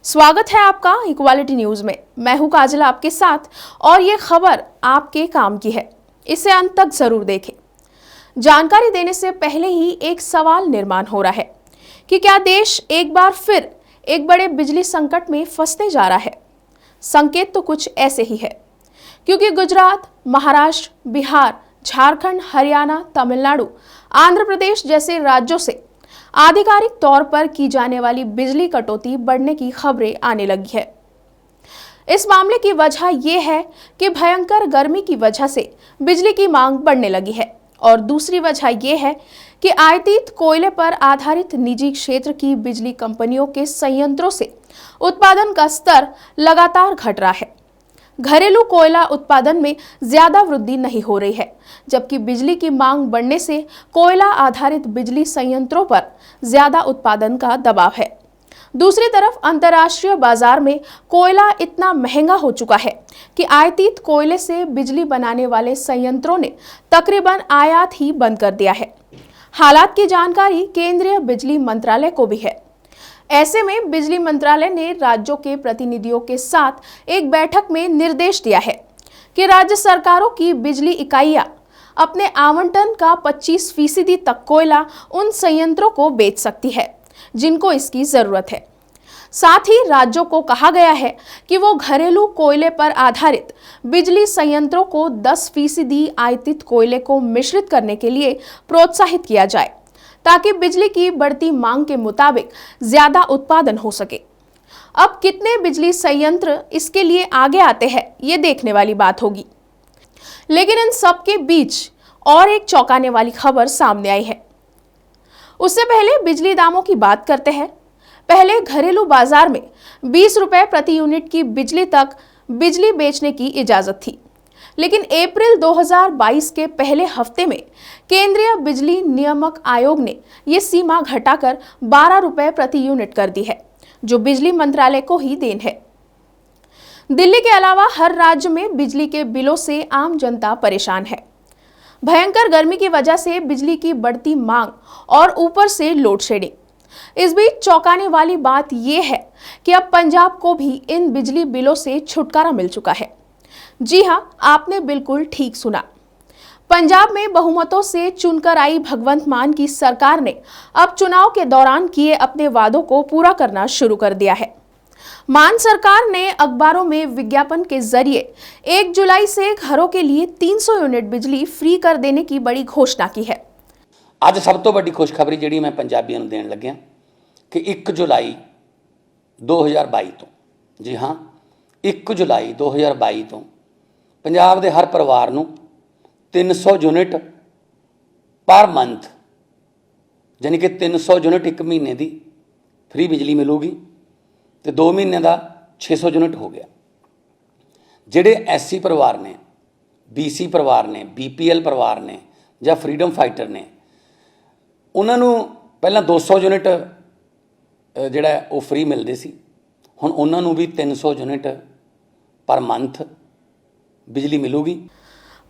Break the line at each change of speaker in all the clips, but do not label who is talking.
स्वागत है आपका इक्वालिटी न्यूज में। मैं हूं काजल आपके साथ और ये खबर आपके काम की है, इसे अंत तक जरूर देखें। जानकारी देने से पहले ही एक सवाल निर्माण हो रहा है कि क्या देश एक बार फिर एक बड़े बिजली संकट में फंसने जा रहा है। संकेत तो कुछ ऐसे ही है, क्योंकि गुजरात, महाराष्ट्र, बिहार, झारखंड, हरियाणा, तमिलनाडु, आंध्र प्रदेश जैसे राज्यों से आधिकारिक तौर पर की जाने वाली बिजली कटौती बढ़ने की खबरें आने लगी है। इस मामले की वजह यह है कि भयंकर गर्मी की वजह से बिजली की मांग बढ़ने लगी है और दूसरी वजह यह है कि आयातित कोयले पर आधारित निजी क्षेत्र की बिजली कंपनियों के संयंत्रों से उत्पादन का स्तर लगातार घट रहा है। घरेलू कोयला उत्पादन में ज्यादा वृद्धि नहीं हो रही है, जबकि बिजली की मांग बढ़ने से कोयला आधारित बिजली संयंत्रों पर ज्यादा उत्पादन का दबाव है। दूसरी तरफ अंतर्राष्ट्रीय बाजार में कोयला इतना महंगा हो चुका है कि आयातित कोयले से बिजली बनाने वाले संयंत्रों ने तकरीबन आयात ही बंद कर दिया है। हालात की जानकारी केंद्रीय बिजली मंत्रालय को भी है। ऐसे में बिजली मंत्रालय ने राज्यों के प्रतिनिधियों के साथ एक बैठक में निर्देश दिया है कि राज्य सरकारों की बिजली इकाइयां अपने आवंटन का 25% तक कोयला उन संयंत्रों को बेच सकती है जिनको इसकी जरूरत है। साथ ही राज्यों को कहा गया है कि वो घरेलू कोयले पर आधारित बिजली संयंत्रों को 10% आयातित कोयले को मिश्रित करने के लिए प्रोत्साहित किया जाए, ताकि बिजली की बढ़ती मांग के मुताबिक ज्यादा उत्पादन हो सके। अब कितने बिजली संयंत्र इसके लिए आगे आते हैं, ये देखने वाली बात होगी। लेकिन इन सब के बीच और एक चौंकाने वाली खबर सामने आई है। उससे पहले बिजली दामों की बात करते हैं। पहले घरेलू बाजार में 20 रुपए प्रति यूनिट की बिजली तक बिजली बेचने की इजाजत थी, लेकिन अप्रैल 2022 के पहले हफ्ते में केंद्रीय बिजली नियामक आयोग ने यह सीमा घटाकर 12 रुपए प्रति यूनिट कर दी है, जो बिजली मंत्रालय को ही देन है। दिल्ली के अलावा हर राज्य में बिजली के बिलों से आम जनता परेशान है। भयंकर गर्मी की वजह से बिजली की बढ़ती मांग और ऊपर से लोड शेडिंग। इस बीच चौंकाने वाली बात यह है कि अब पंजाब को भी इन बिजली बिलों से छुटकारा मिल चुका है। जी हां, आपने बिल्कुल ठीक सुना। पंजाब में बहुमतों से चुनकर आई भगवंत मान की सरकार ने अब चुनाव के दौरान किए अपने वादों को पूरा करना शुरू कर दिया है। मान सरकार ने अखबारों में विज्ञापन के जरिए 1 जुलाई से घरों के लिए 300 यूनिट बिजली फ्री कर देने की बड़ी घोषणा की है।
ਅੱਜ ਸਭ ਤੋਂ ਵੱਡੀ ਖੁਸ਼ਖਬਰੀ ਜਿਹੜੀ ਮੈਂ ਪੰਜਾਬੀਆਂ ਨੂੰ ਦੇਣ ਲੱਗਿਆ ਕਿ 1 ਜੁਲਾਈ 2022 ਤੋਂ, ਜੀ ਹਾਂ 1 ਜੁਲਾਈ 2022 ਤੋਂ ਪੰਜਾਬ ਦੇ ਹਰ ਪਰਿਵਾਰ ਨੂੰ 300 ਯੂਨਿਟ ਪਰ ਮੰਥ, ਯਾਨੀ ਕਿ 300 ਯੂਨਿਟ ਇੱਕ ਮਹੀਨੇ ਦੀ ਫ੍ਰੀ ਬਿਜਲੀ ਮਿਲੂਗੀ ਤੇ 2 ਮਹੀਨੇ ਦਾ 600 ਯੂਨਿਟ ਹੋ ਗਿਆ। ਜਿਹੜੇ ਐਸਸੀ ਪਰਿਵਾਰ ਨੇ, BC ਪਰਿਵਾਰ ਨੇ, BPL ਪਰਿਵਾਰ ਨੇ ਜਾਂ ਫਰੀडम फाइटर ਨੇ, ਉਹਨਾਂ ਨੂੰ ਪਹਿਲਾਂ 200 ਯੂਨਿਟ ਜਿਹੜਾ ਉਹ ਫ੍ਰੀ ਮਿਲਦੇ ਸੀ, ਹੁਣ ਉਹਨਾਂ ਨੂੰ भी 300 यूनिट पर मंथ बिजली मिलूगी।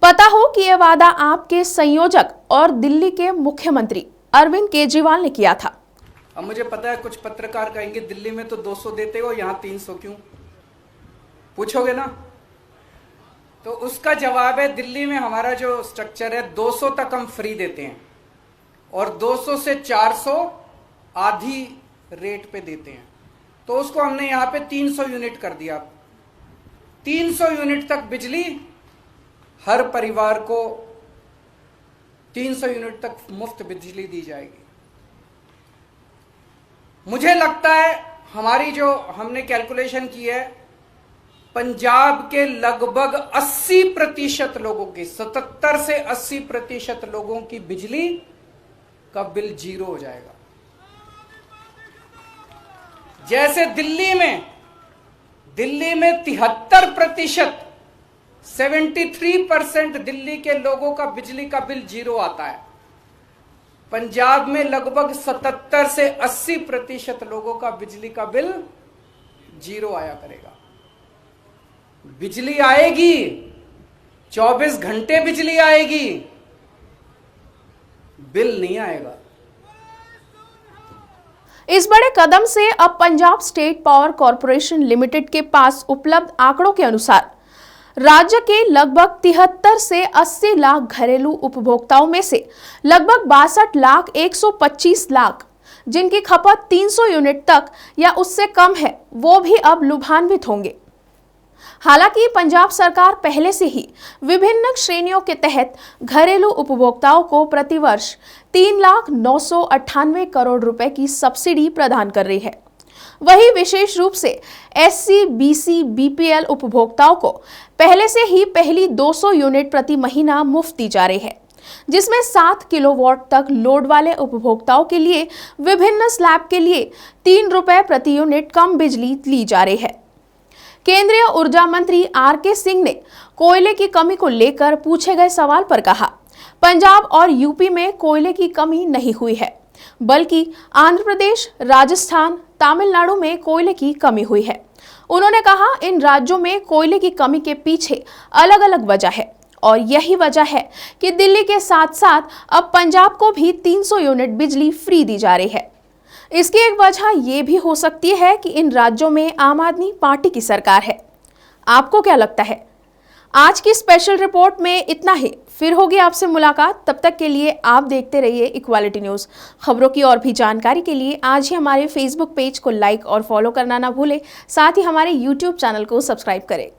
पता हो कि यह वादा आपके संयोजक और दिल्ली के मुख्यमंत्री अरविंद केजरीवाल ने किया था।
अब मुझे पता है कुछ पत्रकार कहेंगे दिल्ली में तो 200 देते हो, यहाँ 300 क्यों, पूछोगे ना? तो उसका जवाब है दिल्ली में हमारा जो स्ट्रक्चर है 200 तक हम फ्री देते हैं और 200 से 400 आधी रेट पे देते हैं। तो उसको हमने यहाँ पे 300 यूनिट कर दिया। 300 यूनिट तक बिजली हर परिवार को 300 यूनिट तक मुफ्त बिजली दी जाएगी। मुझे लगता है हमारी जो हमने कैलकुलेशन की है, पंजाब के लगभग 80% लोगों की, 77 से 80% लोगों की बिजली का बिल 0 हो जाएगा। जैसे दिल्ली में 73%, 73% दिल्ली के लोगों का बिजली का बिल 0 आता है, पंजाब में लगभग 77 से 80% लोगों का बिजली का बिल 0 आया करेगा। बिजली आएगी, 24 घंटे बिजली आएगी, बिल नहीं आएगा।
इस बड़े कदम से अब Punjab state power corporation limited के पास उपलब्ध आंकड़ों के अनुसार राज्य के लगभग 73 से 80 लाख घरेलू उपभोक्ताओं में से लगभग 62 लाख 125 लाख जिनकी खपत 300 यूनिट तक या उससे कम है, वो भी अब लाभान्वित होंगे। हालांकि पंजाब सरकार पहले से ही विभिन्न श्रेणियों के तहत घरेलू उपभोक्ताओं को प्रतिवर्ष 3,998 करोड़ रुपए की सब्सिडी प्रदान कर रही है। वही विशेष रूप से एससी, बीसी, बीपीएल उपभोक्ताओं को पहले से ही पहली 200 यूनिट प्रति महीना मुफ्त दी जा रही है, जिसमें 7 किलोवाट तक लोड वाले उपभोक्ताओं के लिए विभिन्न स्लैब के लिए 3 रुपए प्रति यूनिट कम बिजली ली जा रही है। केंद्रीय ऊर्जा मंत्री आर.के. सिंह ने कोयले की कमी को लेकर पूछे गए सवाल पर कहा, पंजाब और यूपी में कोयले की कमी नहीं हुई है, बल्कि आंध्र प्रदेश, राजस्थान, तमिलनाडु में कोयले की कमी हुई है। उन्होंने कहा, इन राज्यों में कोयले की कमी के पीछे अलग अलग वजह है और यही वजह है कि दिल्ली के साथ साथ अब पंजाब को भी 300 यूनिट बिजली फ्री दी जा रही है। इसकी एक वजह यह भी हो सकती है कि इन राज्यों में आम आदमी पार्टी की सरकार है। आपको क्या लगता है? आज की स्पेशल रिपोर्ट में इतना ही। फिर होगी आपसे मुलाकात। तब तक के लिए आप देखते रहिए इक्वालिटी न्यूज़। खबरों की और भी जानकारी के लिए आज ही हमारे फेसबुक पेज को लाइक और फॉलो करना ना भूलें। साथ ही हमारे यूट्यूब चैनल को सब्सक्राइब करें।